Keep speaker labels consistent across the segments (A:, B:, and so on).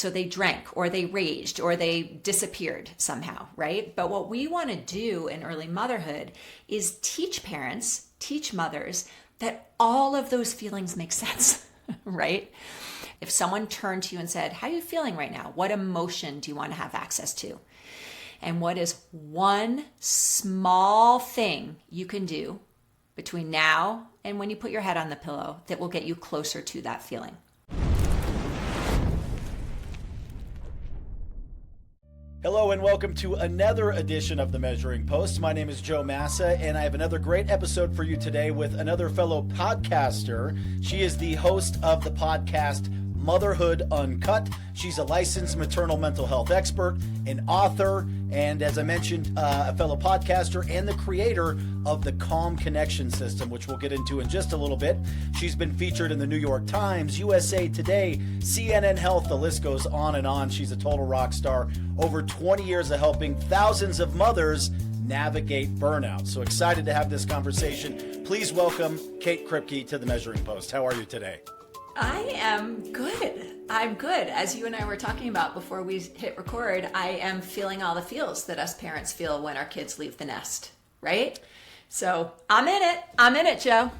A: So they drank or they raged or they disappeared somehow, right? But what we want to do in early motherhood is teach parents, teach mothers that all of those feelings make sense, right? If someone turned to you and said, how are you feeling right now? What emotion do you want to have access to? And what is one small thing you can do between now and when you put your head on the pillow that will get you closer to that feeling?
B: Hello and welcome to another edition of The Measuring Post. My name is Joe Massa, and I have another great episode for you today with another fellow podcaster. She is the host of the podcast Motherhood Uncut. She's a licensed maternal mental health expert, an author, and as I mentioned, a fellow podcaster and the creator of the Calm Connection System, which we'll get into in just a little bit. She's been featured in the New York Times, USA Today, CNN Health, the list goes on and on. She's a total rock star. Over 20 years of helping thousands of mothers navigate burnout. So excited to have this conversation. Please welcome Kate Kripke to the Measuring Post. How are you today?
A: I am good. I'm good. As you and I were talking about before we hit record, I am feeling all the feels that us parents feel when our kids leave the nest, right? So I'm in it. I'm in it, Joe.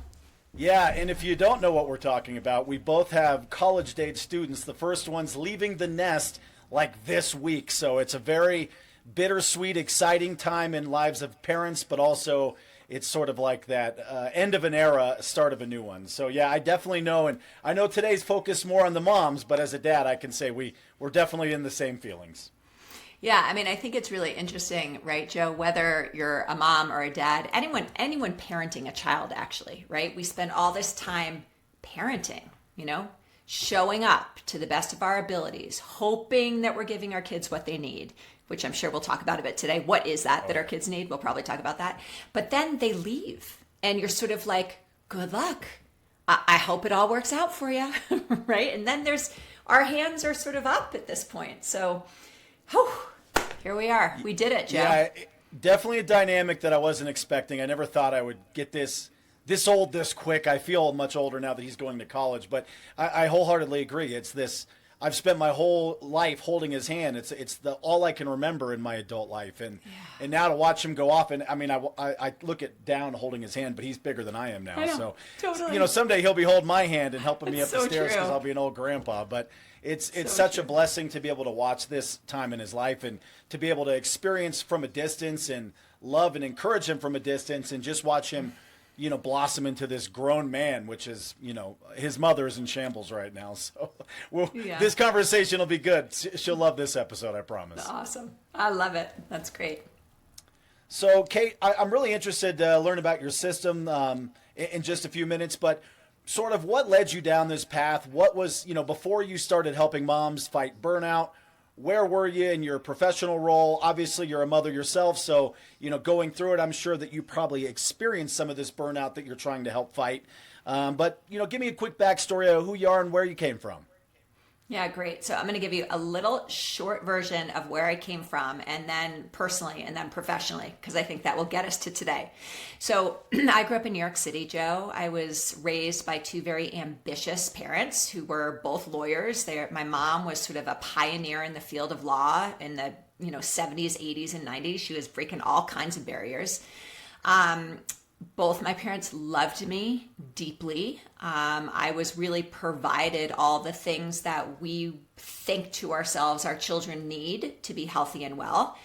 B: Yeah, and if you don't know what we're talking about, we both have college-age students. The first one's leaving the nest like this week. So it's a very bittersweet, exciting time in lives of parents, but also it's sort of like that end of an era, start of a new one. So yeah, I definitely know, and I know today's focused more on the moms, but as a dad, I can say we're definitely in the same feelings.
A: Yeah, I mean, I think it's really interesting, right, Joe, whether you're a mom or a dad, anyone parenting a child, actually, right? We spend all this time parenting, showing up to the best of our abilities, hoping that we're giving our kids what they need, which I'm sure we'll talk about a bit today. What is that our kids need? We'll probably talk about that. But then they leave and you're sort of like, good luck. I hope it all works out for you, right? And then our hands are sort of up at this point. So, here we are. We did it, Joe.
B: Yeah, definitely a dynamic that I wasn't expecting. I never thought I would get this old this quick. I feel much older now that he's going to college, but I wholeheartedly agree. It's this. I've spent my whole life holding his hand. It's all I can remember in my adult life, and now to watch him go off. And I mean, I look at down holding his hand, but he's bigger than I am now.
A: I know,
B: so
A: totally.
B: Someday he'll be holding my hand and helping me up the
A: so
B: stairs because
A: true.
B: I'll be an old grandpa. But it's
A: So
B: such
A: true.
B: a blessing to be able to watch this time in his life and to be able to experience from a distance and love and encourage him from a distance and just watch him blossom into this grown man, which is, his mother is in shambles right now. So This conversation will be good. She'll love this episode, I promise.
A: Awesome. I love it. That's great.
B: So, Kate, I'm really interested to learn about your system in just a few minutes, but sort of what led you down this path? What was, before you started helping moms fight burnout, where were you in your professional role? Obviously, you're a mother yourself, so, going through it, I'm sure that you probably experienced some of this burnout that you're trying to help fight. But give me a quick backstory of who you are and where you came from.
A: Yeah, great. So I'm going to give you a little short version of where I came from, and then personally, and then professionally, because I think that will get us to today. So I grew up in New York City, Joe. I was raised by two very ambitious parents who were both lawyers. My mom was sort of a pioneer in the field of law in the 70s, 80s, and 90s. She was breaking all kinds of barriers. Both my parents loved me deeply. I was really provided all the things that we think to ourselves our children need to be healthy and well.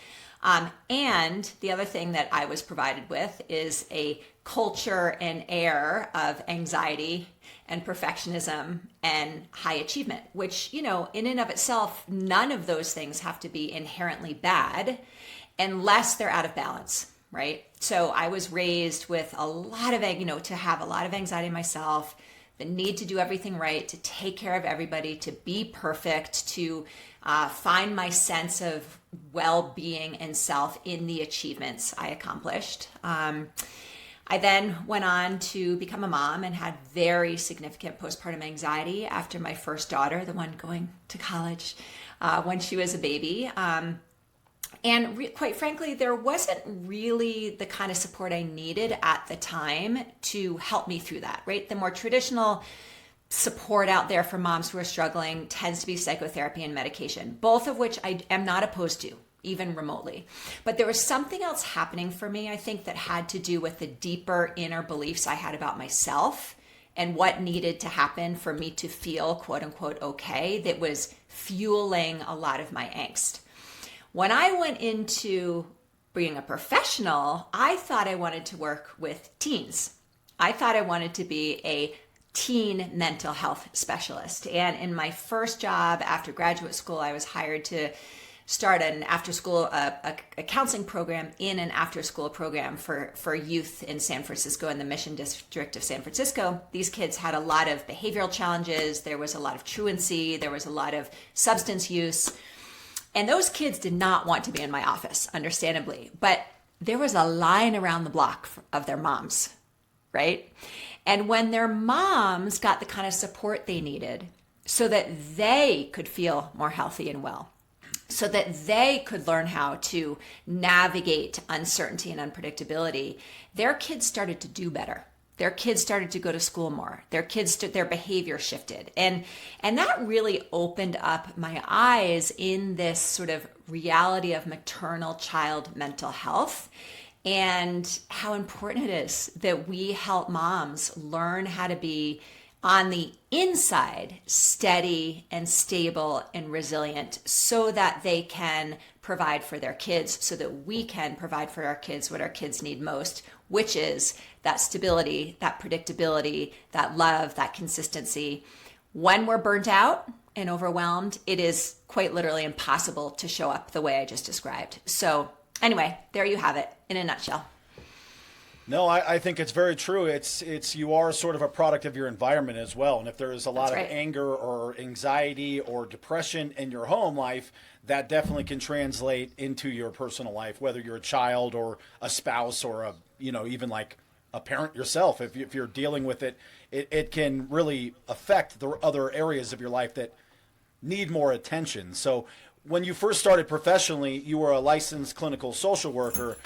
A: And the other thing that I was provided with is a culture and air of anxiety and perfectionism and high achievement, which, in and of itself, none of those things have to be inherently bad unless they're out of balance. Right. So I was raised with a lot of, to have a lot of anxiety myself, the need to do everything right, to take care of everybody, to be perfect, to find my sense of well-being and self in the achievements I accomplished. I then went on to become a mom and had very significant postpartum anxiety after my first daughter, the one going to college, when she was a baby. And quite frankly, there wasn't really the kind of support I needed at the time to help me through that, right? The more traditional support out there for moms who are struggling tends to be psychotherapy and medication, both of which I am not opposed to, even remotely. But there was something else happening for me, I think, that had to do with the deeper inner beliefs I had about myself and what needed to happen for me to feel quote unquote okay, that was fueling a lot of my angst. When I went into being a professional, I thought I wanted to work with teens. I thought I wanted to be a teen mental health specialist. And in my first job after graduate school, I was hired to start an after school, a counseling program in an after school program for youth in San Francisco, in the Mission District of San Francisco. These kids had a lot of behavioral challenges. There was a lot of truancy. There was a lot of substance use. And those kids did not want to be in my office, understandably. But there was a line around the block of their moms, right? And when their moms got the kind of support they needed so that they could feel more healthy and well, so that they could learn how to navigate uncertainty and unpredictability, their kids started to do better. Their kids started to go to school more. Their behavior shifted. And that really opened up my eyes in this sort of reality of maternal child mental health and how important it is that we help moms learn how to be on the inside steady and stable and resilient so that they can provide for their kids, so that we can provide for our kids what our kids need most, which is that stability, that predictability, that love, that consistency. When we're burnt out and overwhelmed, it is quite literally impossible to show up the way I just described. So anyway, there you have it in a nutshell.
B: No, I think it's very true. It's you are sort of a product of your environment as well. And if there is a lot of anger or anxiety or depression in your home life, that definitely can translate into your personal life, whether you're a child or a spouse or even like a parent yourself. If you're dealing with it, it can really affect the other areas of your life that need more attention. So when you first started professionally, you were a licensed clinical social worker.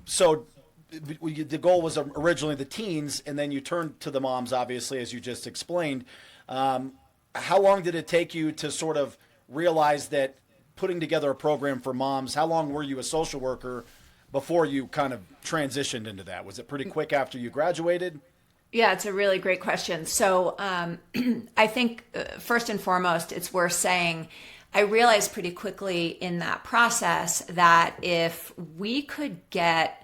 B: So the goal was originally the teens, and then you turned to the moms, obviously, as you just explained. How long did it take you to sort of realize that putting together a program for moms, how long were you a social worker before you kind of transitioned into that? Was it pretty quick after you graduated?
A: Yeah, it's a really great question. So I think first and foremost, it's worth saying I realized pretty quickly in that process that if we could get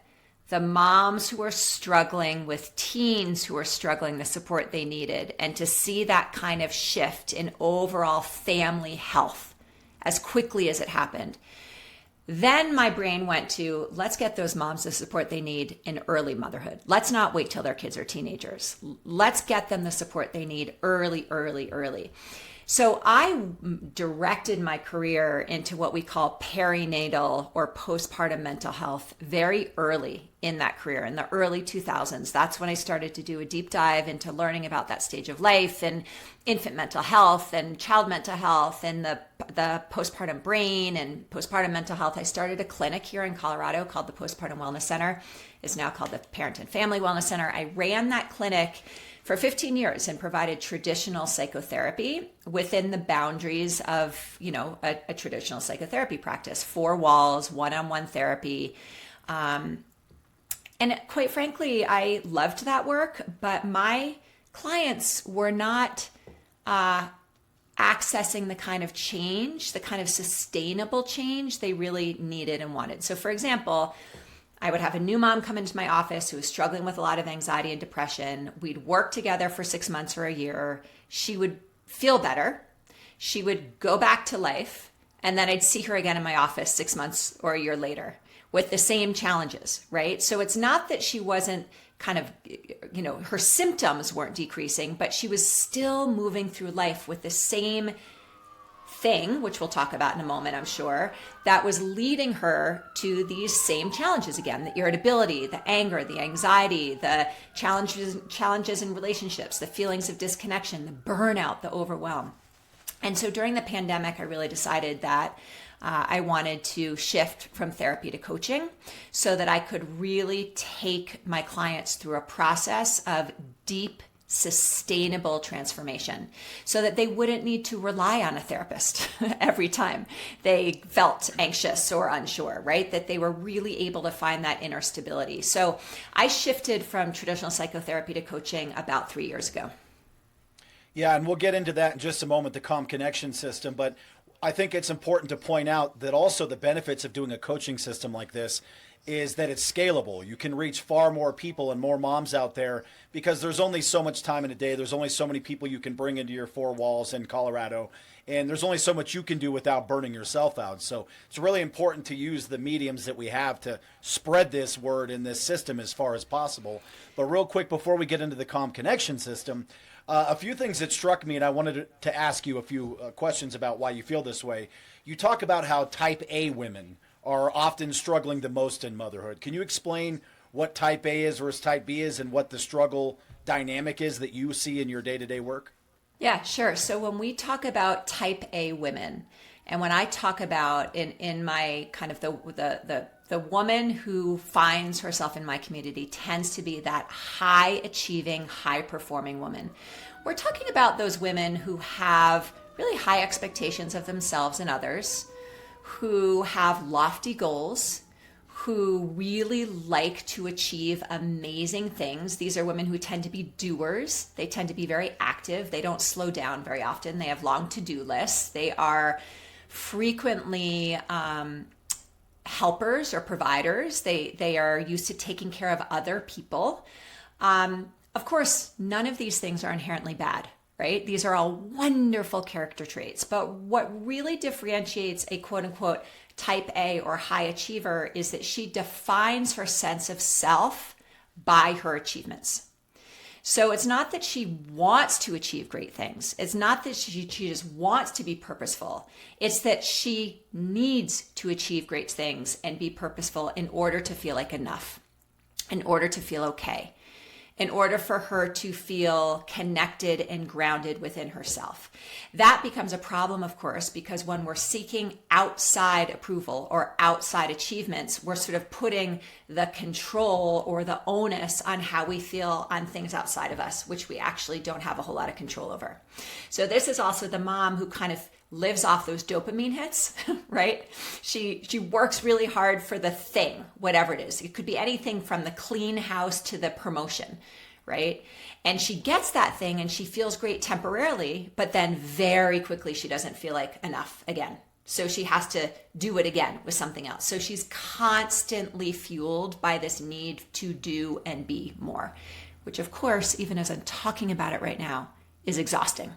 A: the moms who are struggling with teens who are struggling the support they needed, and to see that kind of shift in overall family health as quickly as it happened, then my brain went to, let's get those moms the support they need in early motherhood. Let's not wait till their kids are teenagers. Let's get them the support they need early. So I directed my career into what we call perinatal or postpartum mental health very early in that career, in the early 2000s. That's when I started to do a deep dive into learning about that stage of life and infant mental health and child mental health and the postpartum brain and postpartum mental health. I started a clinic here in Colorado called the Postpartum Wellness Center. It's now called the Parent and Family Wellness Center. I ran that clinic for 15 years and provided traditional psychotherapy within the boundaries of, a traditional psychotherapy practice, 4 walls, one-on-one therapy. And quite frankly, I loved that work, but my clients were not accessing the kind of change, the kind of sustainable change they really needed and wanted. So for example, I would have a new mom come into my office who was struggling with a lot of anxiety and depression. We'd work together for 6 months or a year. She would feel better. She would go back to life. And then I'd see her again in my office 6 months or a year later with the same challenges, right? So it's not that she wasn't kind of, her symptoms weren't decreasing, but she was still moving through life with the same thing, which we'll talk about in a moment, I'm sure, that was leading her to these same challenges again: the irritability, the anger, the anxiety, the challenges in relationships, the feelings of disconnection, the burnout, the overwhelm. And so during the pandemic, I really decided that I wanted to shift from therapy to coaching so that I could really take my clients through a process of deep sustainable transformation so that they wouldn't need to rely on a therapist every time they felt anxious or unsure, right? That they were really able to find that inner stability. So I shifted from traditional psychotherapy to coaching about 3 years ago.
B: Yeah, and we'll get into that in just a moment, the Calm Connection system. But I think it's important to point out that also the benefits of doing a coaching system like this is that it's scalable. You can reach far more people and more moms out there because there's only so much time in a day. There's only so many people you can bring into your four walls in Colorado. And there's only so much you can do without burning yourself out. So it's really important to use the mediums that we have to spread this word in this system as far as possible. But real quick, before we get into the Calm Connection system, a few things that struck me, and I wanted to ask you a few questions about why you feel this way. You talk about how type A women are often struggling the most in motherhood. Can you explain what type A is versus type B is and what the struggle dynamic is that you see in your day-to-day work?
A: Yeah, sure. So when we talk about type A women, and when I talk about in my kind of the woman who finds herself in my community tends to be that high achieving, high performing woman. We're talking about those women who have really high expectations of themselves and others, who have lofty goals, who really like to achieve amazing things. These are women who tend to be doers. They tend to be very active. They don't slow down very often. They have long to-do lists. They are frequently helpers or providers. They are used to taking care of other people. Of course, none of these things are inherently bad, right? These are all wonderful character traits. But what really differentiates a quote unquote type A or high achiever is that she defines her sense of self by her achievements. So it's not that she wants to achieve great things. It's not that she just wants to be purposeful. It's that she needs to achieve great things and be purposeful in order to feel like enough, in order to feel okay, in order for her to feel connected and grounded within herself. That becomes a problem, of course, because when we're seeking outside approval or outside achievements, we're sort of putting the control or the onus on how we feel on things outside of us, which we actually don't have a whole lot of control over. So this is also the mom who kind of lives off those dopamine hits, right? She works really hard for the thing, whatever it is. It could be anything from the clean house to the promotion, right? And she gets that thing and she feels great temporarily, but then very quickly she doesn't feel like enough again. So she has to do it again with something else. So she's constantly fueled by this need to do and be more, which of course, even as I'm talking about it right now, is exhausting.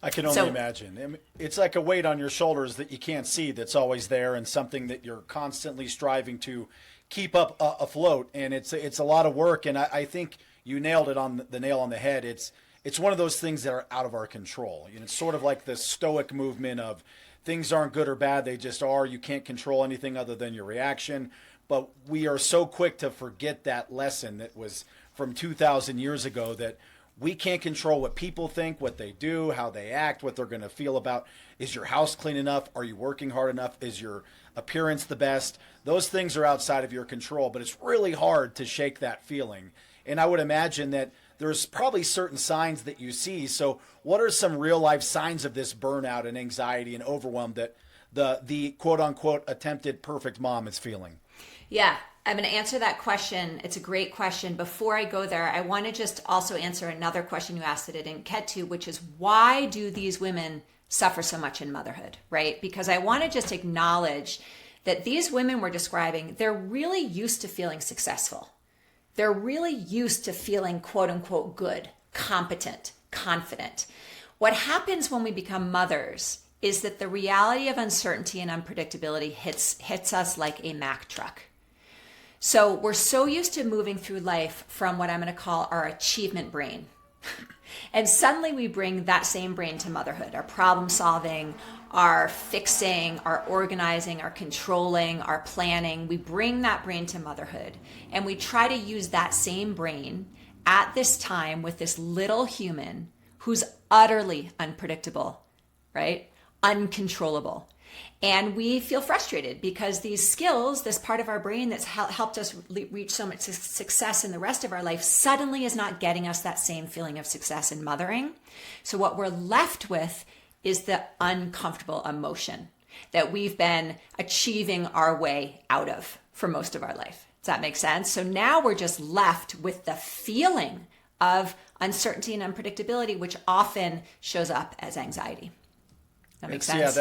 B: I can only imagine. I mean, it's like a weight on your shoulders that you can't see that's always there and something that you're constantly striving to keep up afloat. And it's a lot of work. And I think you nailed it on the nail on the head. It's one of those things that are out of our control. You know, it's sort of like the Stoic movement of things aren't good or bad. They just are. You can't control anything other than your reaction. But we are so quick to forget that lesson that was from 2,000 years ago, that we can't control what people think, what they do, how they act, what they're going to feel about. Is your house clean enough? Are you working hard enough? Is your appearance the best? Those things are outside of your control, but it's really hard to shake that feeling. And I would imagine that there's probably certain signs that you see. So what are some real life signs of this burnout and anxiety and overwhelm that the quote unquote attempted perfect mom is feeling?
A: Yeah, I'm going to answer that question. It's a great question. Before I go there, I want to just also answer another question you asked that I didn't get to, which is why do these women suffer so much in motherhood, right? Because I want to just acknowledge that these women we're describing, they're really used to feeling successful. They're really used to feeling quote unquote good, competent, confident. What happens when we become mothers is that the reality of uncertainty and unpredictability hits us like a Mack truck. So we're so used to moving through life from what I'm going to call our achievement brain. And suddenly we bring that same brain to motherhood, our problem solving, our fixing, our organizing, our controlling, our planning. We bring that brain to motherhood and we try to use that same brain at this time with this little human who's utterly unpredictable, right? Uncontrollable. And we feel frustrated because these skills, this part of our brain that's helped us reach so much success in the rest of our life, suddenly is not getting us that same feeling of success in mothering. So what we're left with is the uncomfortable emotion that we've been achieving our way out of for most of our life. Does that make sense? So now we're just left with the feeling of uncertainty and unpredictability, which often shows up as anxiety. That makes sense?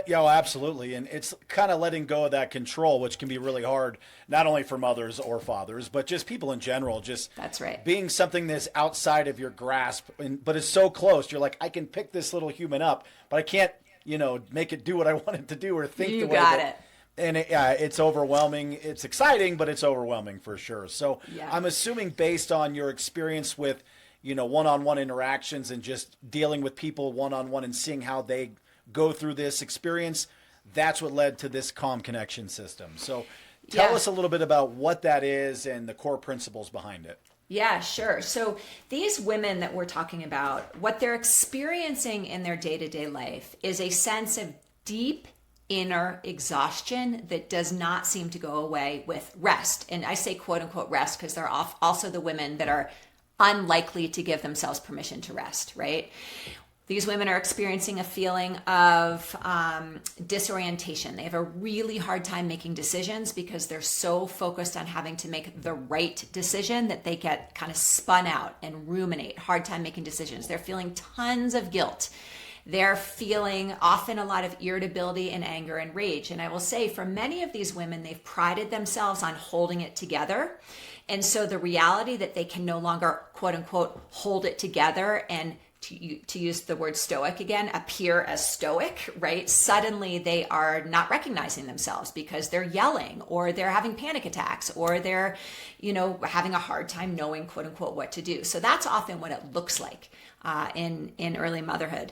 B: Yeah, absolutely. And it's kind of letting go of that control, which can be really hard, not only for mothers or fathers, but just people in general. Just
A: That's right.
B: Being something that's outside of your grasp, but it's so close. You're like, I can pick this little human up, but I can't, make it do what I want it to do or think
A: you
B: the way
A: got it.
B: And it's overwhelming. It's exciting, but it's overwhelming for sure. So
A: Yeah.
B: I'm assuming based on your experience with, one-on-one interactions and just dealing with people one-on-one and seeing how they go through this experience, that's what led to this calm connection system. So tell us a little bit about what that is and the core principles behind it.
A: Yeah, sure. So these women that we're talking about, what they're experiencing in their day-to-day life is a sense of deep inner exhaustion that does not seem to go away with rest. And I say quote unquote rest because they're also the women that are unlikely to give themselves permission to rest, right? These women are experiencing a feeling of disorientation. They have a really hard time making decisions because they're so focused on having to make the right decision that they get kind of spun out and ruminate, hard time making decisions. They're feeling tons of guilt. They're feeling often a lot of irritability and anger and rage. And I will say for many of these women, they've prided themselves on holding it together. And so the reality that they can no longer, quote unquote, hold it together and to use the word stoic again, appear as stoic, right? Suddenly they are not recognizing themselves because they're yelling or they're having panic attacks or they're, having a hard time knowing, quote unquote, what to do. So that's often what it looks like in early motherhood.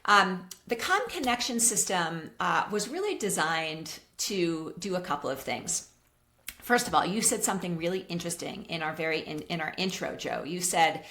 A: The calm connection system was really designed to do a couple of things. First of all, you said something really interesting in our intro, Joe. You said,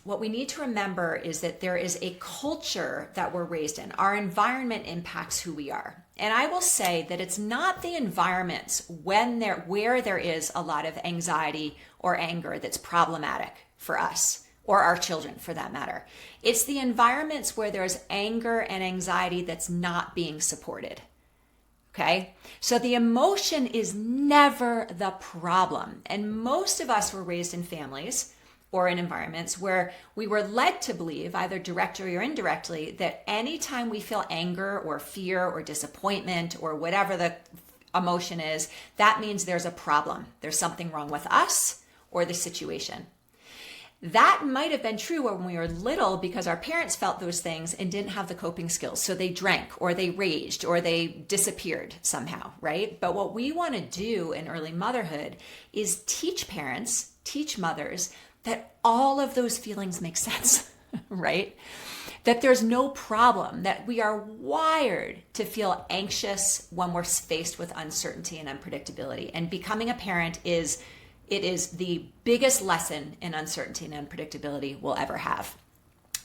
A: what we need to remember is that there is a culture that we're raised in. Our environment impacts who we are. And I will say that it's not the environments where there is a lot of anxiety or anger that's problematic for us or our children for that matter. It's the environments where there's anger and anxiety that's not being supported. Okay, so the emotion is never the problem. And most of us were raised in families or in environments where we were led to believe, either directly or indirectly, that anytime we feel anger or fear or disappointment or whatever the emotion is, that means there's a problem. There's something wrong with us or the situation. That might have been true when we were little because our parents felt those things and didn't have the coping skills. So they drank or they raged or they disappeared somehow, right? But what we want to do in early motherhood is teach parents, teach mothers that all of those feelings make sense, right? That there's no problem, that we are wired to feel anxious when we're faced with uncertainty and unpredictability. And becoming a parent is the biggest lesson in uncertainty and unpredictability we'll ever have.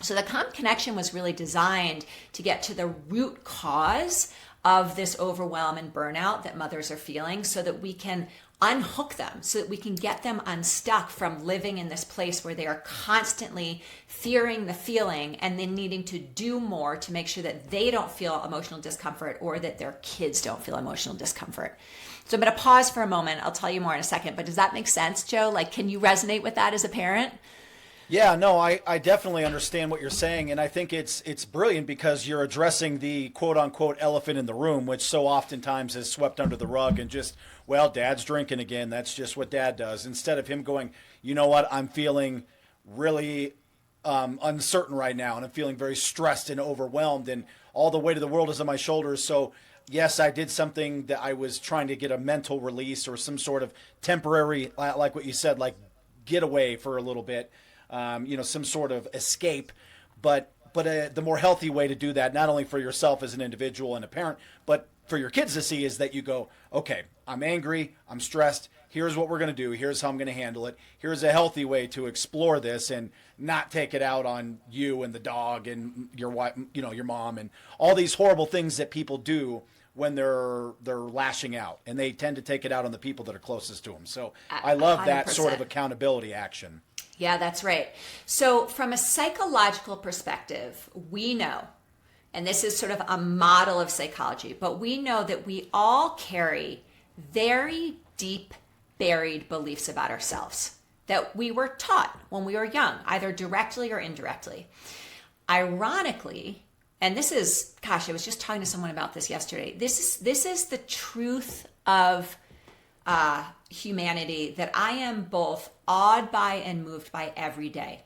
A: So the calm connection was really designed to get to the root cause of this overwhelm and burnout that mothers are feeling so that we can unhook them, so that we can get them unstuck from living in this place where they are constantly fearing the feeling and then needing to do more to make sure that they don't feel emotional discomfort or that their kids don't feel emotional discomfort. So I'm going to pause for a moment. I'll tell you more in a second, but does that make sense, Joe? Like, can you resonate with that as a parent?
B: Yeah, no, I definitely understand what you're saying. And I think it's brilliant because you're addressing the quote unquote elephant in the room, which so oftentimes is swept under the rug and just, well, dad's drinking again. That's just what dad does. Instead of him going, you know what, I'm feeling really uncertain right now. And I'm feeling very stressed and overwhelmed and all the weight of the world is on my shoulders. So yes, I did something that I was trying to get a mental release or some sort of temporary, like what you said, like get away for a little bit. Some sort of escape, but the more healthy way to do that, not only for yourself as an individual and a parent, but for your kids to see is that you go, okay, I'm angry, I'm stressed. Here's what we're going to do. Here's how I'm going to handle it. Here's a healthy way to explore this and not take it out on you and the dog and your wife, your mom, and all these horrible things that people do when they're lashing out, and they tend to take it out on the people that are closest to them. So I love that
A: 100%.
B: sort of accountability action.
A: Yeah, that's right. So from a psychological perspective, we know, and this is sort of a model of psychology, but we know that we all carry very deep buried beliefs about ourselves that we were taught when we were young, either directly or indirectly. Ironically, and this is, gosh, I was just talking to someone about this yesterday. This is the truth of humanity that I am both awed by and moved by every day.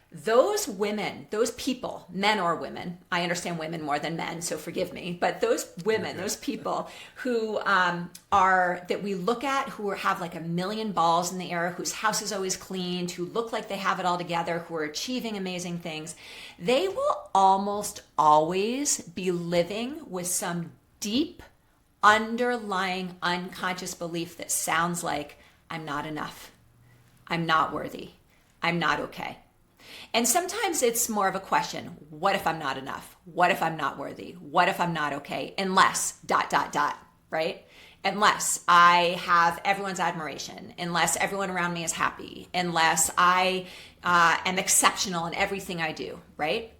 A: Those women, those people, men or women, I understand women more than men, so forgive me, but those women, those people who that we look at, who have like a million balls in the air, whose house is always cleaned, who look like they have it all together, who are achieving amazing things, they will almost always be living with some deep underlying unconscious belief that sounds like, I'm not enough, I'm not worthy, I'm not okay. And sometimes it's more of a question, what if I'm not enough? What if I'm not worthy? What if I'm not okay? Unless ... right? Unless I have everyone's admiration, unless everyone around me is happy, unless I am exceptional in everything I do, right?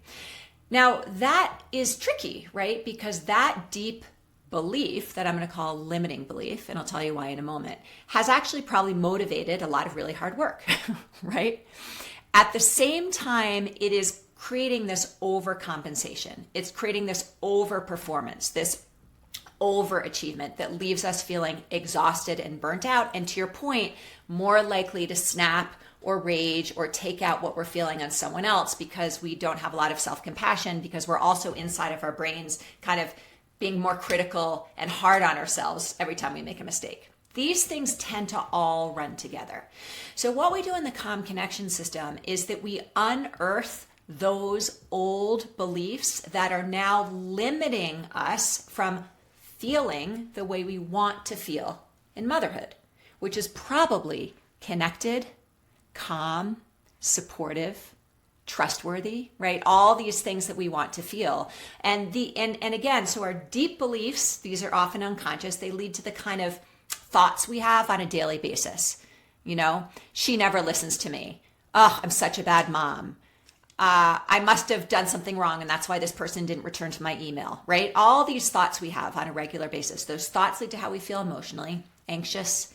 A: Now that is tricky, right? Because that deep belief that I'm going to call limiting belief, and I'll tell you why in a moment, has actually probably motivated a lot of really hard work, right? At the same time, it is creating this overcompensation. It's creating this overperformance, this overachievement that leaves us feeling exhausted and burnt out. And to your point, more likely to snap or rage or take out what we're feeling on someone else because we don't have a lot of self-compassion, because we're also inside of our brains kind of being more critical and hard on ourselves every time we make a mistake. These things tend to all run together. So what we do in the Calm Connection system is that we unearth those old beliefs that are now limiting us from feeling the way we want to feel in motherhood, which is probably connected, calm, supportive, trustworthy, right? All these things that we want to feel. And again, so our deep beliefs, these are often unconscious, they lead to the kind of thoughts we have on a daily basis. She never listens to me. Oh, I'm such a bad mom. I must have done something wrong, and that's why this person didn't return to my email, right? All these thoughts we have on a regular basis. Those thoughts lead to how we feel emotionally: anxious,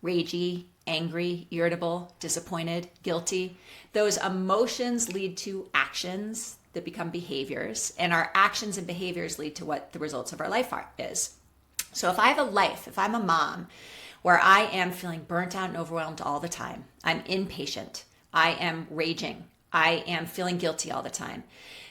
A: ragey, angry, irritable, disappointed, guilty. Those emotions lead to actions that become behaviors, and our actions and behaviors lead to what the results of our life is. So if I have a life, if I'm a mom where I am feeling burnt out and overwhelmed all the time, I'm impatient, I am raging, I am feeling guilty all the time,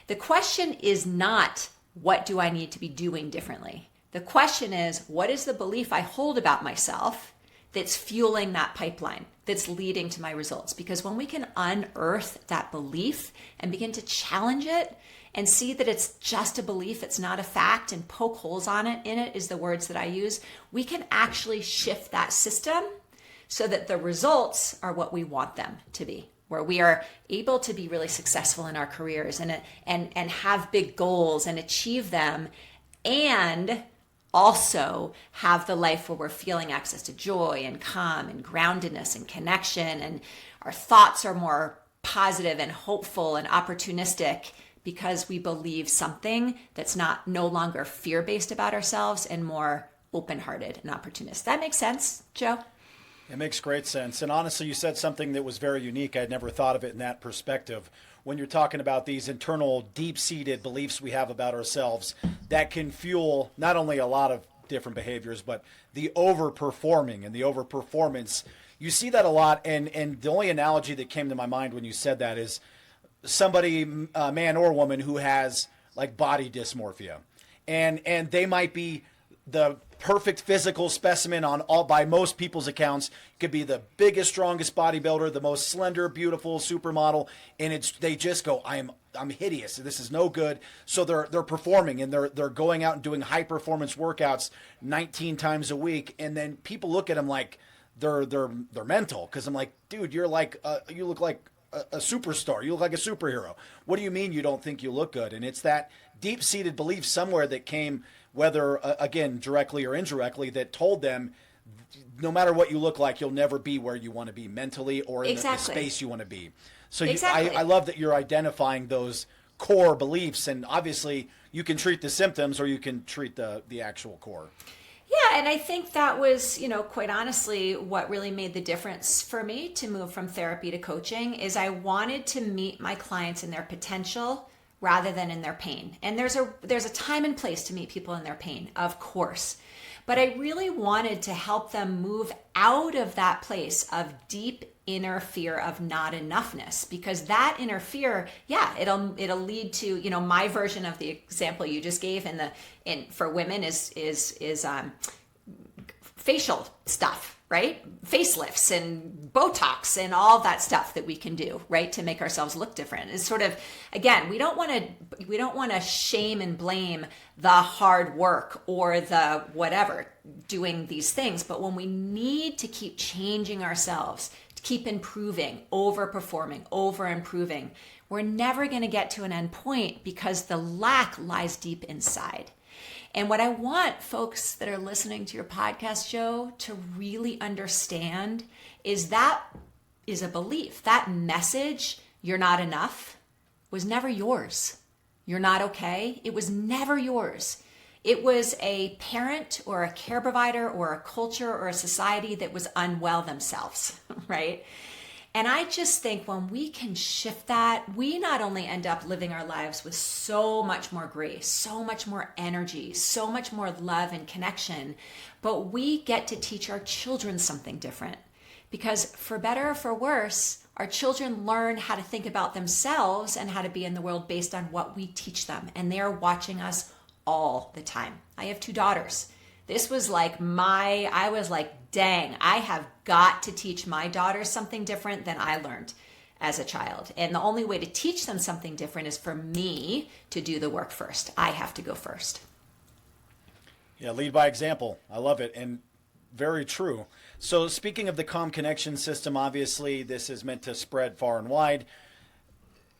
A: the question is not, what do I need to be doing differently? The question is, what is the belief I hold about myself that's fueling that pipeline, that's leading to my results? Because when we can unearth that belief and begin to challenge it and see that it's just a belief, it's not a fact, and poke holes in it is the words that I use, we can actually shift that system so that the results are what we want them to be, where we are able to be really successful in our careers and have big goals and achieve them, and also have the life where we're feeling access to joy and calm and groundedness and connection, and our thoughts are more positive and hopeful and opportunistic because we believe something that's no longer fear-based about ourselves and more open-hearted and opportunistic. That makes sense, Joe?
B: It makes great sense. And honestly, you said something that was very unique. I'd never thought of it in that perspective. When you're talking about these internal, deep-seated beliefs we have about ourselves that can fuel not only a lot of different behaviors, but the overperforming and the overperformance. You see that a lot. And the only analogy that came to my mind when you said that is somebody, man or woman, who has like body dysmorphia. And they might be the perfect physical specimen by most people's accounts. Could be the biggest, strongest bodybuilder, the most slender, beautiful supermodel, and they just go, I am I'm hideous. This is no good. So they're performing and they're going out and doing high performance workouts 19 times a week. And then people look at them like they're mental. Cause I'm like, dude, you're like, you look like a superstar. You look like a superhero. What do you mean you don't think you look good? And it's that deep seated belief somewhere that came, whether again, directly or indirectly, that told them, no matter what you look like, you'll never be where you want to be mentally or in the space you want to be. So I love that you're identifying those core beliefs, and obviously you can treat the symptoms or you can treat the actual core.
A: Yeah, and I think that was, quite honestly, what really made the difference for me to move from therapy to coaching is I wanted to meet my clients in their potential rather than in their pain. And there's a time and place to meet people in their pain, of course. But I really wanted to help them move out of that place of deep inner fear of not enoughness, because that inner fear, it'll lead to, my version of the example you just gave for women is facial stuff, right? Facelifts and Botox and all that stuff that we can do, right, to make ourselves look different. It's sort of, again, we don't want to shame and blame the hard work or the whatever doing these things, but when we need to keep changing ourselves, to keep improving, over-performing, over-improving, we're never going to get to an end point because the lack lies deep inside. And what I want folks that are listening to your podcast, Joe, to really understand is that is a belief. That message, you're not enough, was never yours. You're not okay. It was never yours. It was a parent or a care provider or a culture or a society that was unwell themselves, right? And I just think when we can shift that, we not only end up living our lives with so much more grace, so much more energy, so much more love and connection, but we get to teach our children something different. Because for better or for worse, our children learn how to think about themselves and how to be in the world based on what we teach them. And they are watching us all the time. I have 2 daughters. This was like I was like, dang, I have got to teach my daughters something different than I learned as a child. And the only way to teach them something different is for me to do the work first. I have to go first.
B: Yeah, lead by example. I love it. And very true. So speaking of the Calm Connection system, obviously this is meant to spread far and wide.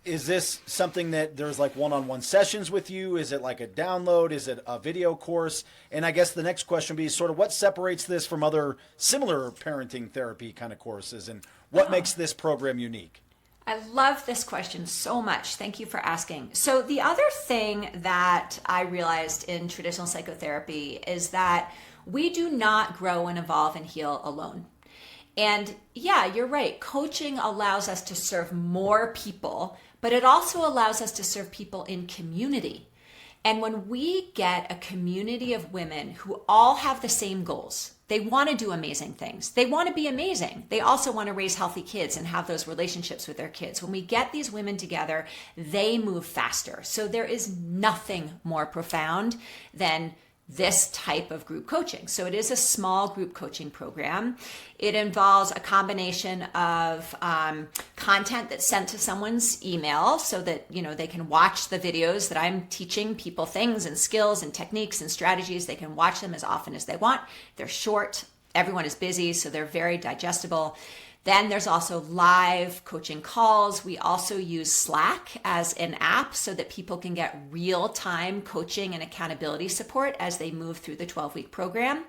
B: Is this something that there's like one-on-one sessions with you? Is it like a download? Is it a video course? And I guess the next question would be sort of what separates this from other similar parenting therapy kind of courses, and what makes this program unique?
A: I love this question so much. Thank you for asking. So the other thing that I realized in traditional psychotherapy is that we do not grow and evolve and heal alone. And yeah, you're right. Coaching allows us to serve more people, but it also allows us to serve people in community. And when we get a community of women who all have the same goals, they want to do amazing things. They want to be amazing. They also want to raise healthy kids and have those relationships with their kids. When we get these women together, they move faster. So there is nothing more profound than this type of group coaching. So it is a small group coaching program. It involves a combination of content that's sent to someone's email so that they can watch the videos that I'm teaching people things and skills and techniques and strategies. They can watch them as often as they want. They're short. Everyone is busy, so they're very digestible. Then there's also live coaching calls. We also use Slack as an app so that people can get real-time coaching and accountability support as they move through the 12-week program.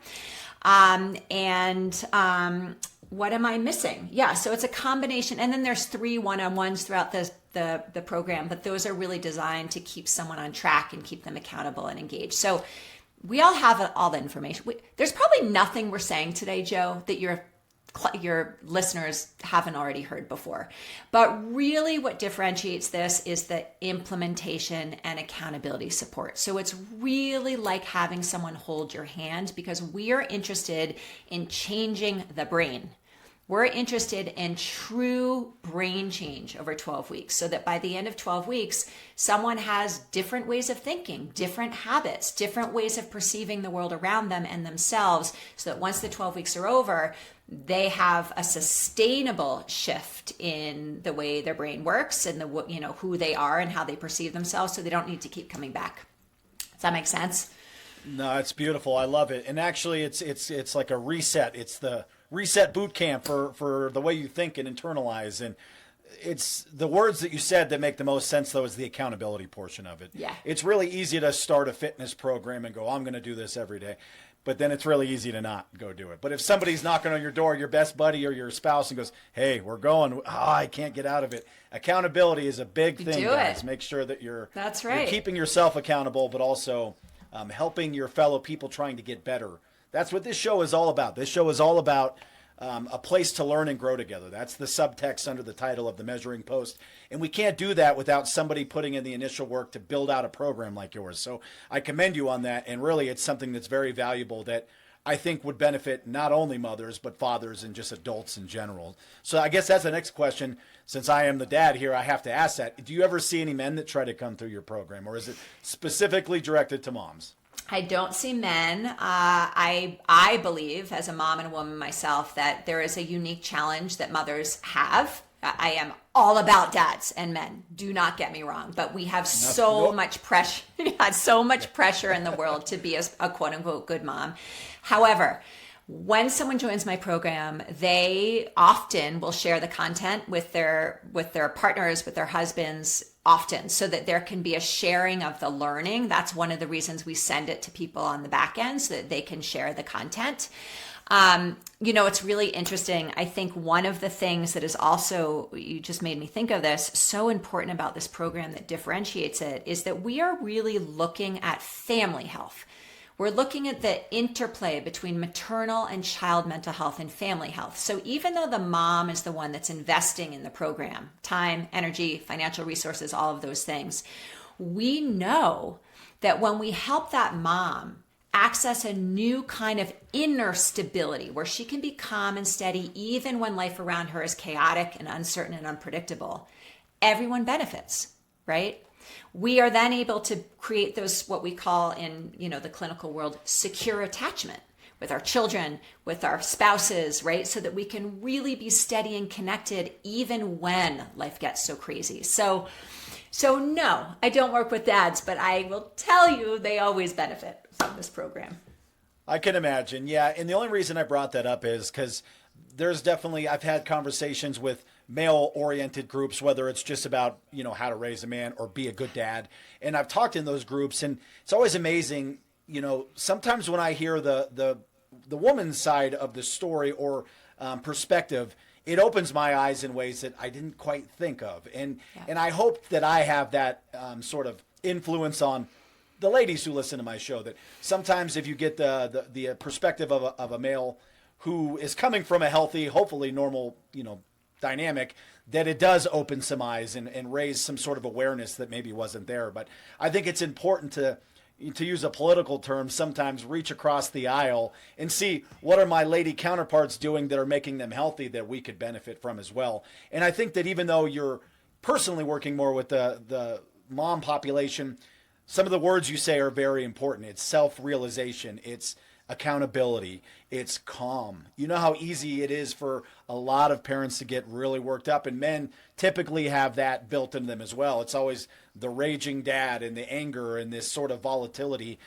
A: What am I missing? Yeah, so it's a combination. And then there's 3 one-on-ones throughout the program, but those are really designed to keep someone on track and keep them accountable and engaged. So we all have all the information. There's probably nothing we're saying today, Joe, that your listeners haven't already heard before. But really what differentiates this is the implementation and accountability support. So it's really like having someone hold your hand, because we are interested in changing the brain. We're interested in true brain change over 12 weeks so that by the end of 12 weeks, someone has different ways of thinking, different habits, different ways of perceiving the world around them and themselves, so that once the 12 weeks are over, they have a sustainable shift in the way their brain works and who they are and how they perceive themselves, so they don't need to keep coming back. Does that make sense?
B: No, it's beautiful. I love it. And actually, it's like a reset. It's the reset boot camp for the way you think and internalize. And it's the words that you said that make the most sense, though, is the accountability portion of it.
A: Yeah.
B: It's really easy to start a fitness program and go, I'm going to do this every day. But then it's really easy to not go do it. But if somebody's knocking on your door, your best buddy or your spouse, and goes, hey, we're going, I can't get out of it. Accountability is a big thing, guys. Make sure that
A: That's right.
B: you're keeping yourself accountable, but also helping your fellow people trying to get better. That's what this show is all about. This show is all about a place to learn and grow together. That's the subtext under the title of the Measuring Post. And we can't do that without somebody putting in the initial work to build out a program like yours. So I commend you on that. And really, it's something that's very valuable that I think would benefit not only mothers, but fathers and just adults in general. So I guess that's the next question. Since I am the dad here, I have to ask that. Do you ever see any men that try to come through your program, or is it specifically directed to moms?
A: I don't see men. I believe, as a mom and a woman myself, that there is a unique challenge that mothers have. I am all about dads and men. Do not get me wrong, but we have much pressure, so much pressure in the world to be a quote unquote good mom. However, when someone joins my program, they often will share the content with their partners, with their husbands, often, so that there can be a sharing of the learning. That's one of the reasons we send it to people on the back end, so that they can share the content. It's really interesting. I think one of the things that is also, you just made me think of this, so important about this program that differentiates it is that we are really looking at family health. We're looking at the interplay between maternal and child mental health and family health. So even though the mom is the one that's investing in the program, time, energy, financial resources, all of those things, we know that when we help that mom access a new kind of inner stability where she can be calm and steady even when life around her is chaotic and uncertain and unpredictable, everyone benefits, right? We are then able to create those, what we call in, the clinical world, secure attachment with our children, with our spouses, right? So that we can really be steady and connected even when life gets so crazy. So no, I don't work with dads, but I will tell you they always benefit from this program.
B: I can imagine. Yeah. And the only reason I brought that up is because there's definitely, I've had conversations with male-oriented groups, whether it's just about, how to raise a man or be a good dad. And I've talked in those groups, and it's always amazing, sometimes when I hear the woman's side of the story or perspective, it opens my eyes in ways that I didn't quite think of. And I hope that I have that sort of influence on the ladies who listen to my show, that sometimes if you get the perspective of a male who is coming from a healthy, hopefully normal, dynamic, that it does open some eyes and raise some sort of awareness that maybe wasn't there. But I think it's important to use a political term, sometimes reach across the aisle and see what are my lady counterparts doing that are making them healthy that we could benefit from as well. And I think that even though you're personally working more with the mom population, some of the words you say are very important. It's self-realization. It's accountability. It's calm. You know how easy it is for a lot of parents to get really worked up, and men typically have that built into them as well. It's always the raging dad and the anger and this sort of volatility.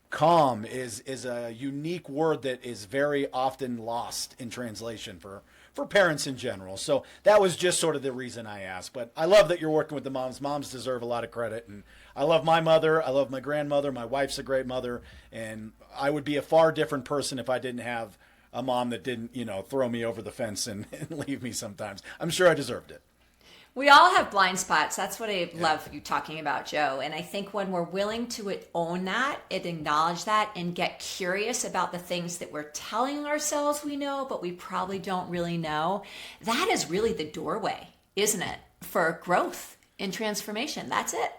B: Calm is a unique word that is very often lost in translation for parents in general. So that was just sort of the reason I asked. But I love that you're working with the moms. Moms deserve a lot of credit. And I love my mother. I love my grandmother. My wife's a great mother. And I would be a far different person if I didn't have a mom that didn't, throw me over the fence and leave me sometimes. I'm sure I deserved it.
A: We all have blind spots. That's what I love you talking about, Joe. And I think when we're willing to own that and acknowledge that and get curious about the things that we're telling ourselves we know, but we probably don't really know, that is really the doorway, isn't it, for growth and transformation. That's it.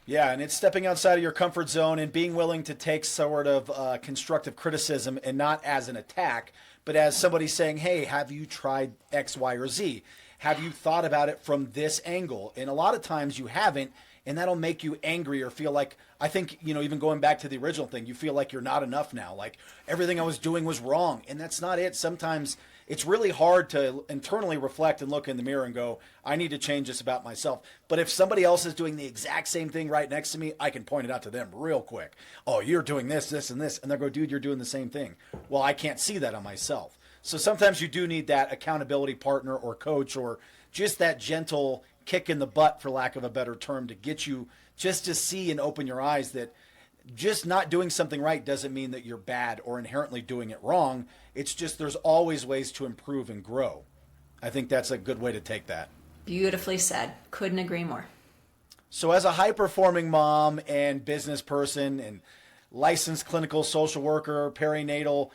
B: Yeah, and it's stepping outside of your comfort zone and being willing to take sort of constructive criticism and not as an attack, but as somebody saying, hey, have you tried X, Y, or Z? Have you thought about it from this angle? And a lot of times you haven't, and that'll make you angry or feel like, I think, even going back to the original thing, you feel like you're not enough now. Like everything I was doing was wrong. And that's not it. Sometimes it's really hard to internally reflect and look in the mirror and go, I need to change this about myself. But if somebody else is doing the exact same thing right next to me, I can point it out to them real quick. Oh, you're doing this, this, and this. And they'll go, dude, you're doing the same thing. Well, I can't see that on myself. So sometimes you do need that accountability partner or coach or just that gentle kick in the butt, for lack of a better term, to get you just to see and open your eyes that just not doing something right doesn't mean that you're bad or inherently doing it wrong. It's just there's always ways to improve and grow. I think that's a good way to take that.
A: Beautifully said. Couldn't agree more.
B: So as a high-performing mom and business person and licensed clinical social worker, perinatal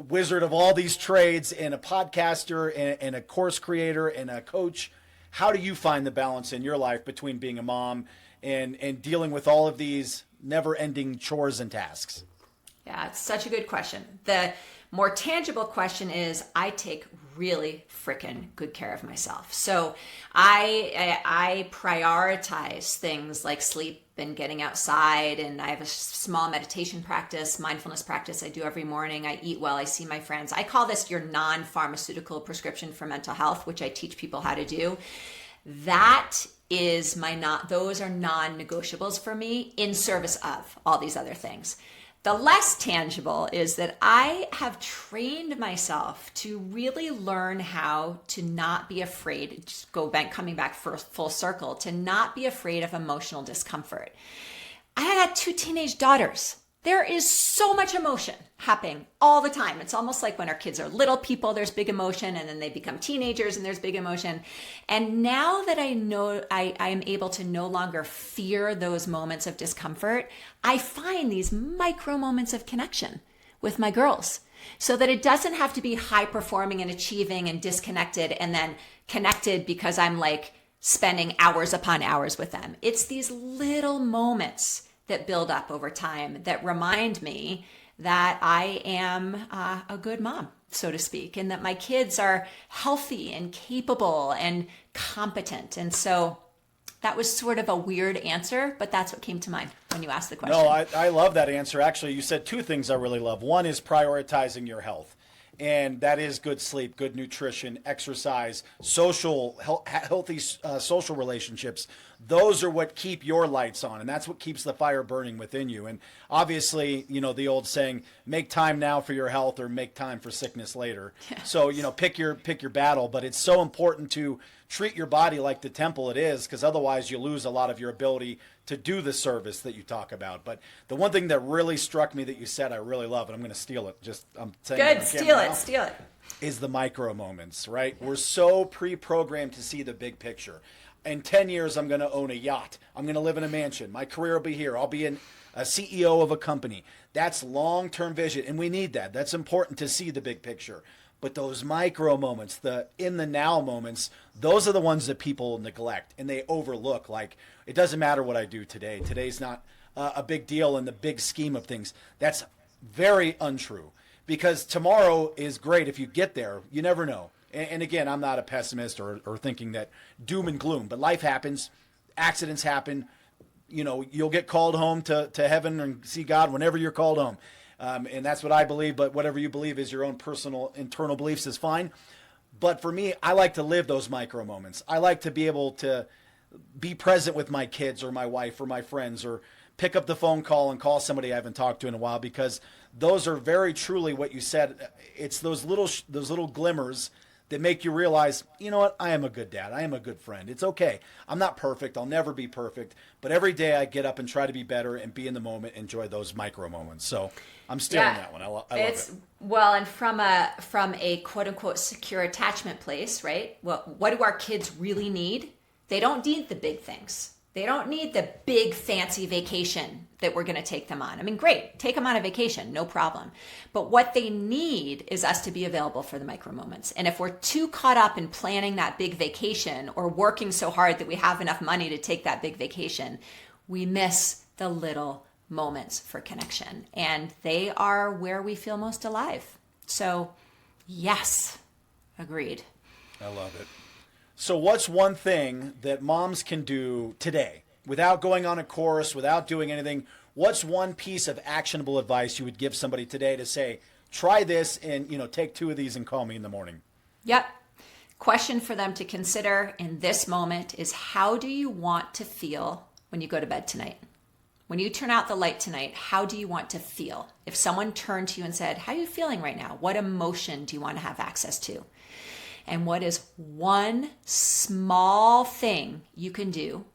B: wizard of all these trades, and a podcaster and a course creator and a coach, how do you find the balance in your life between being a mom and dealing with all of these never-ending chores and tasks?
A: Yeah, it's such a good question. The more tangible question is I take really freaking good care of myself. So I prioritize things like sleep and getting outside, and I have a small meditation practice, mindfulness practice I do every morning. I eat well, I see my friends. I call this your non-pharmaceutical prescription for mental health, which I teach people how to do. That is those are non-negotiables for me in service of all these other things. The less tangible is that I have trained myself to really learn how to not be afraid, just coming back for full circle, to not be afraid of emotional discomfort. I had 2 teenage daughters. There is so much emotion happening all the time. It's almost like when our kids are little people, there's big emotion, and then they become teenagers and there's big emotion. And now that I know I am able to no longer fear those moments of discomfort, I find these micro moments of connection with my girls so that it doesn't have to be high performing and achieving and disconnected and then connected because I'm like spending hours upon hours with them. It's these little moments that build up over time that remind me that I am a good mom, so to speak, and that my kids are healthy and capable and competent. And so that was sort of a weird answer, but that's what came to mind when you asked the question.
B: No, I love that answer. Actually, you said 2 things I really love. One is prioritizing your health. And that is good sleep, good nutrition, exercise, healthy social relationships. Those are what keep your lights on, and that's what keeps the fire burning within you. And obviously, the old saying, make time now for your health or make time for sickness later. Yeah. So, pick your battle, but it's so important to treat your body like the temple it is, because otherwise you lose a lot of your ability to do the service that you talk about. But the one thing that really struck me that you said I really love, and I'm going to steal it. I'm saying
A: good, steal it.
B: Is the micro moments, right? We're so pre-programmed to see the big picture. In 10 years, I'm going to own a yacht. I'm going to live in a mansion. My career will be here. I'll be a CEO of a company. That's long-term vision, and we need that. That's important to see the big picture. But those micro moments, the in the now moments, those are the ones that people neglect and they overlook. Like, it doesn't matter what I do today. Today's not a big deal in the big scheme of things. That's very untrue, because tomorrow is great if you get there. You never know. And again, I'm not a pessimist or thinking that doom and gloom, but life happens. Accidents happen. You'll get called home to heaven and see God whenever you're called home. And that's what I believe, but whatever you believe is your own personal internal beliefs is fine. But for me, I like to live those micro moments. I like to be able to be present with my kids or my wife or my friends, or pick up the phone call and call somebody I haven't talked to in a while, because those are very truly what you said. It's those little glimmers that make you realize, you know what, I am a good dad. I am a good friend. It's okay. I'm not perfect. I'll never be perfect. But every day I get up and try to be better and be in the moment, enjoy those micro moments. So I'm stealing that one. I love it.
A: Well, and from a quote unquote secure attachment place, right? Well, what do our kids really need? They don't need the big things. They don't need the big fancy vacation that we're going to take them on. I mean, great, take them on a vacation, no problem. But what they need is us to be available for the micro moments. And if we're too caught up in planning that big vacation or working so hard that we have enough money to take that big vacation, we miss the little moments for connection. And they are where we feel most alive. So Yes. Agreed.
B: I love it. So what's one thing that moms can do today without going on a course, without doing anything? What's one piece of actionable advice you would give somebody today to say, try this and, take 2 of these and call me in the morning?
A: Yep. Question for them to consider in this moment is, how do you want to feel when you go to bed tonight? When you turn out the light tonight, how do you want to feel? If someone turned to you and said, how are you feeling right now? What emotion do you want to have access to? And what is one small thing you can do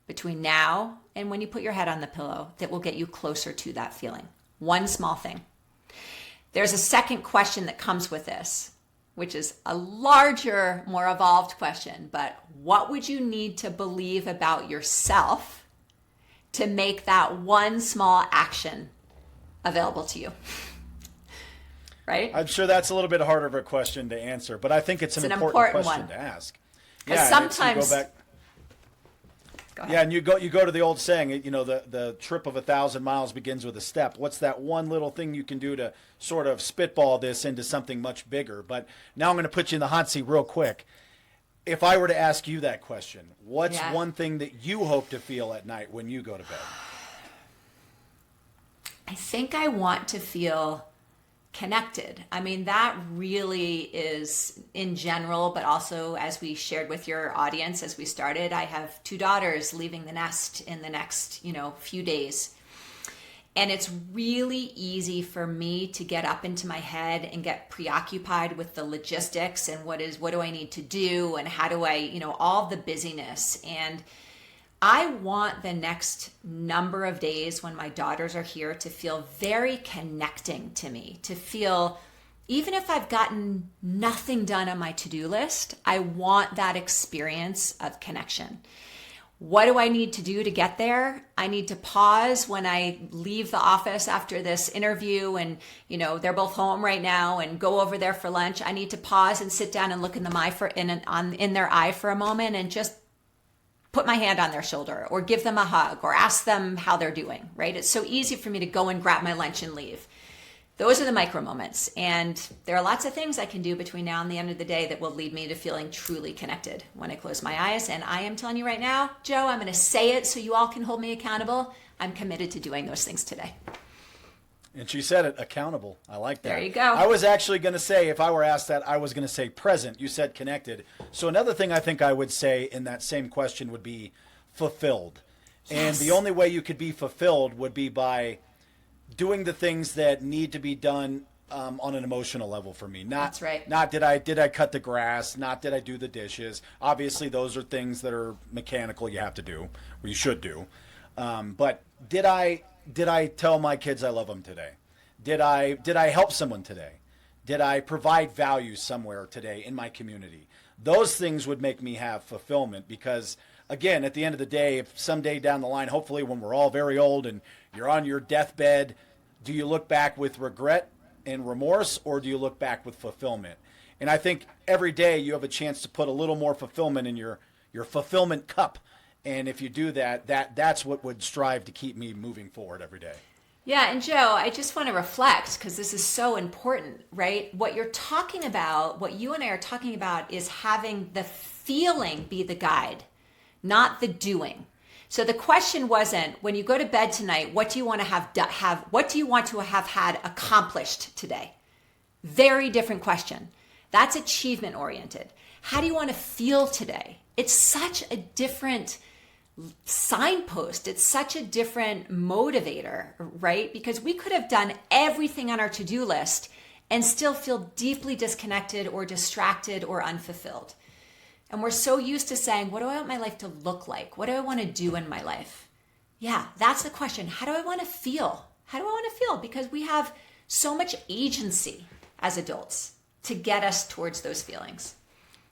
A: between now and when you put your head on the pillow that will get you closer to that feeling? One small thing. There's a second question that comes with this, which is a larger, more evolved question. But what would you need to believe about yourself to make that one small action available to you? Right?
B: I'm sure that's a little bit harder of a question to answer, but I think it's an important question to ask.
A: Yeah, sometimes.
B: Yeah, and you go to the old saying, the trip of 1,000 miles begins with a step. What's that one little thing you can do to sort of spitball this into something much bigger? But now I'm going to put you in the hot seat real quick. If I were to ask you that question, what's one thing that you hope to feel at night when you go to bed?
A: I think I want to feel connected. I mean, that really is in general, but also as we shared with your audience as we started, I have 2 daughters leaving the nest in the next, few days. And it's really easy for me to get up into my head and get preoccupied with the logistics and what do I need to do and how do I, all the busyness. And I want the next number of days when my daughters are here to feel very connecting to me, to feel, even if I've gotten nothing done on my to-do list, I want that experience of connection. What do I need to do to get there? I need to pause when I leave the office after this interview and, they're both home right now and go over there for lunch. I need to pause and sit down and look in their eye for a moment and just put my hand on their shoulder or give them a hug or ask them how they're doing, right? It's so easy for me to go and grab my lunch and leave. Those are the micro moments. And there are lots of things I can do between now and the end of the day that will lead me to feeling truly connected when I close my eyes. And I am telling you right now, Joe, I'm going to say it so you all can hold me accountable. I'm committed to doing those things today.
B: And she said it, accountable. I like that.
A: There you go.
B: I was actually going to say, if I were asked that, I was going to say present. You said connected. So another thing I think I would say in that same question would be fulfilled. Yes. And the only way you could be fulfilled would be by doing the things that need to be done on an emotional level for me.
A: That's right.
B: Not did I cut the grass, not did I do the dishes. Obviously, those are things that are mechanical you have to do, or you should do. But did I tell my kids I love them today? Did I help someone today? Did I provide value somewhere today in my community? Those things would make me have fulfillment because, again, at the end of the day, if someday down the line, hopefully when we're all very old and you're on your deathbed, do you look back with regret and remorse or do you look back with fulfillment? And I think every day you have a chance to put a little more fulfillment in your fulfillment cup. And if you do that's what would strive to keep me moving forward every day.
A: Yeah, and Joe, I just want to reflect because this is so important, right? What you're talking about, what you and I are talking about is having the feeling be the guide, not the doing. So the question wasn't, when you go to bed tonight, what do you want to what do you want to have had accomplished today? Very different question. That's achievement oriented. How do you want to feel today? It's such a different signpost. It's such a different motivator, right? Because we could have done everything on our to-do list and still feel deeply disconnected or distracted or unfulfilled. And we're so used to saying, what do I want my life to look like? What do I want to do in my life? Yeah, that's the question. How do I want to feel? How do I want to feel? Because we have so much agency as adults to get us towards those feelings.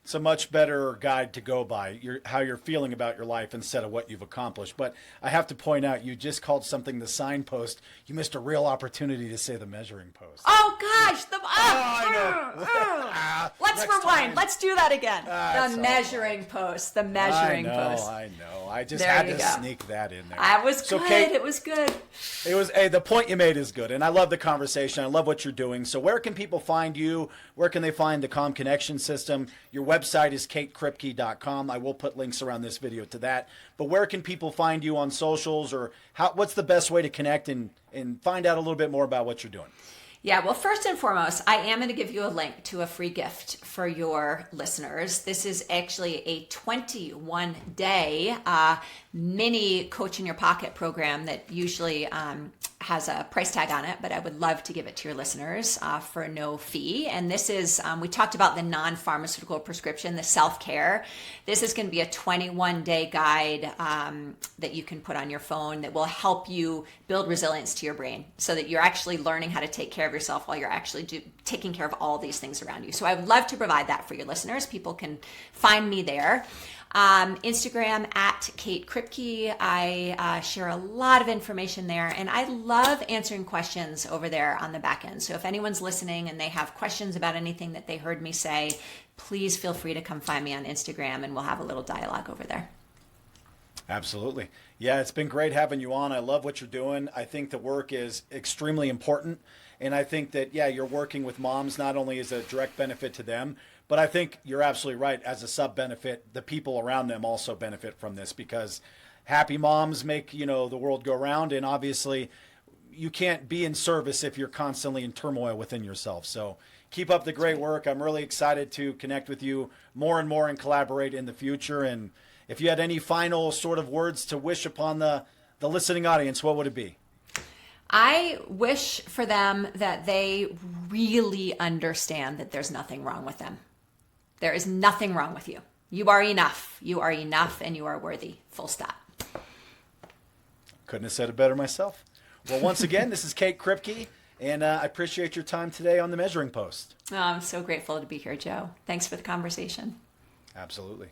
B: It's a much better guide to go by, how you're feeling about your life instead of what you've accomplished. But I have to point out, you just called something the signpost. You missed a real opportunity to say the measuring post.
A: Oh gosh, let's
B: Next
A: rewind.
B: time.
A: Let's do that again.
B: That's
A: The
B: all
A: measuring post. The measuring post.
B: I know. I just
A: There
B: had
A: you
B: to
A: go.
B: sneak that in there.
A: I was
B: So,
A: good.
B: Kate,
A: It was good.
B: it was the point you made is good, and I love the conversation. I love what you're doing. So where can people find you? Where can they find the Calm Connection System? Your website is katekripke.com. I will put links around this video to that. But where can people find you on socials, or what's the best way to connect and find out a little bit more about what you're doing?
A: Yeah, well, first and foremost, I am going to give you a link to a free gift for your listeners. This is actually a 21-day mini Coach in Your Pocket program that usually has a price tag on it, but I would love to give it to your listeners for no fee. And this is, we talked about the non-pharmaceutical prescription, the self-care. This is going to be a 21-day guide that you can put on your phone that will help you build resilience to your brain so that you're actually learning how to take care of yourself while you're actually taking care of all these things around you. So I would love to provide that for your listeners. People can find me there. Instagram at Kate Kripke. I share a lot of information there, and I love answering questions over there on the back end. So if anyone's listening and they have questions about anything that they heard me say, please feel free to come find me on Instagram and we'll have a little dialogue over there.
B: Absolutely. Yeah, it's been great having you on. I love what you're doing. I think the work is extremely important. And I think that, yeah, you're working with moms not only as a direct benefit to them, but I think you're absolutely right. As a sub benefit, the people around them also benefit from this, because happy moms make, the world go round. And obviously you can't be in service if you're constantly in turmoil within yourself. So keep up the great work. I'm really excited to connect with you more and more and collaborate in the future. And if you had any final sort of words to wish upon the listening audience, what would it be?
A: I wish for them that they really understand that there's nothing wrong with them. There is nothing wrong with you. You are enough. You are enough and you are worthy. Full stop.
B: Couldn't have said it better myself. Well, once again, this is Kate Kripke, and I appreciate your time today on the Measuring Post.
A: Oh, I'm so grateful to be here, Joe. Thanks for the conversation.
B: Absolutely.